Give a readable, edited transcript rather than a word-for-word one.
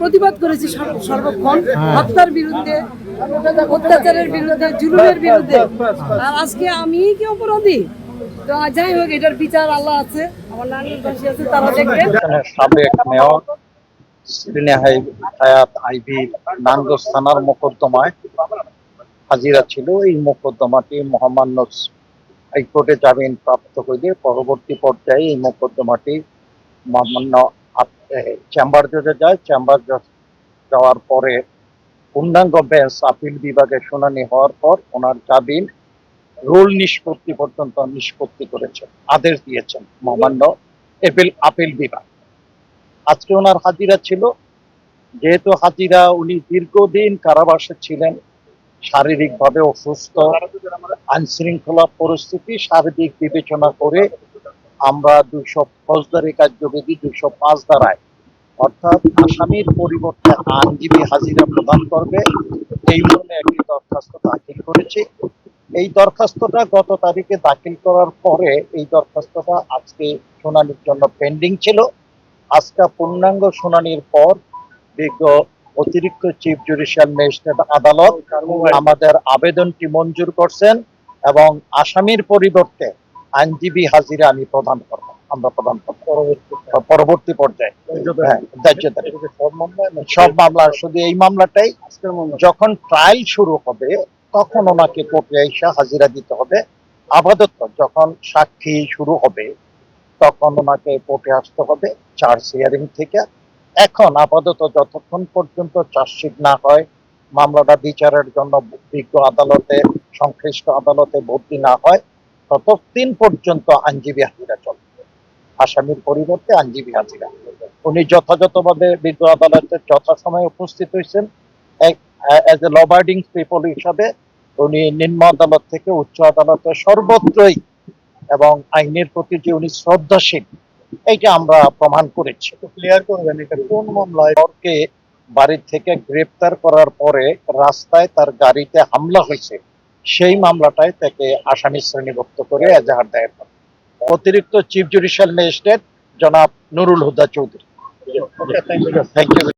প্রতিবাদ করেছি সর্বক্ষণ হত্যার বিরুদ্ধে, অত্যাচারের বিরুদ্ধে, জুলুমের বিরুদ্ধে। আর আজকে আমি কি অপরাধী? তো যাই হোক, এটার বিচার আল্লাহ আছে, আমার নানির পাশে আছে, তারা দেখবে। সাবেক মেয়র হায়াত আইভি নাঙ্গস থানার মোকদ্দমায় হাজিরা ছিল। এই মোকদ্দমাটি মহামান্য হাইকোর্টে জামিন প্রাপ্ত হইলে পরবর্তী পর্যায়ে এই মোকদ্দমাটি মহামান্য চেম্বার জজে যায়। চেম্বার জজ যাওয়ার পরে পূর্ণাঙ্গ বেঞ্চ আপিল বিভাগে শুনানি হওয়ার পর ওনার জামিন রুল নিষ্পত্তি পর্যন্ত নিষ্পত্তি করেছেন, আদেশ দিয়েছেন মহামান্য আপিল বিভাগ। আজকে ওনার হাজিরা ছিল। যেহেতু হাজিরা, উনি দীর্ঘদিন কারাবাসে ছিলেন, শারীরিকভাবে অসুস্থ, আইনশৃঙ্খলা পরিস্থিতি সার্বিক বিবেচনা করে আমরা 200 ফৌজদারি কার্যবিধি 205 ধারায়, অর্থাৎ আসামির পরিবর্তে আইনজীবী হাজিরা প্রদান করবে, এই মর্মে একটি দরখাস্ত দাখিল করেছি। এই দরখাস্তটা গত তারিখে দাখিল করার পরে এই দরখাস্তটা আজকে শুনানির জন্য পেন্ডিং ছিল। আজকে পূর্ণাঙ্গ শুনানির পর বিজ্ঞ অতিরিক্ত চিফ জুডিশিয়াল ম্যাজিস্ট্রেট আদালত আমাদের আবেদনটি মঞ্জুর করছেন এবং আসামির পরিবর্তে আইনজীবী হাজিরা আমরা প্রদান করব পরবর্তী পর্যায়ে। সব মামলা, শুধু এই মামলাটাই যখন ট্রায়াল শুরু হবে তখন ওনাকে কোর্টে এসে হাজিরা দিতে হবে। আপাতত যখন সাক্ষী শুরু হবে তখন ওনাকে কোর্টে আসতে হবে চার্জ হিয়ারিং থেকে। এখন আপাতত যতক্ষণ পর্যন্ত চার্জশিট না হয়, মামলাটা বিচারের জন্য বিজ্ঞ আদালতে, সংশ্লিষ্ট আদালতে ভর্তি না হয়, ততদিন পর্যন্ত আইনজীবী হাজিরা চলবে। আসামির পরিবর্তে আইনজীবী হাজিরা। উনি যথাযথভাবে বিজ্ঞ আদালতে যথাসময়ে উপস্থিত হয়েছেন। এজ এ লবার্ডিং পিপল হিসাবে উনি নিম্ন আদালত থেকে উচ্চ আদালতে সর্বত্রই এবং আইনের প্রতি যে উনি শ্রদ্ধাশীল, এইটা আমরা প্রমাণ করেছি। ক্লিয়ার করবেন এটা কোন মামলায়? বাড়ি থেকে গ্রেপ্তার করার পরে রাস্তায় তার গাড়িতে হামলা হয়েছে, সেই মামলাটায় তাকে আসামি শ্রেণীভুক্ত করে এজাহার দায়ের করে অতিরিক্ত চিফ জুডিশিয়াল ম্যাজিস্ট্রেট জনাব নুরুল হুদা চৌধুরী। Thank you.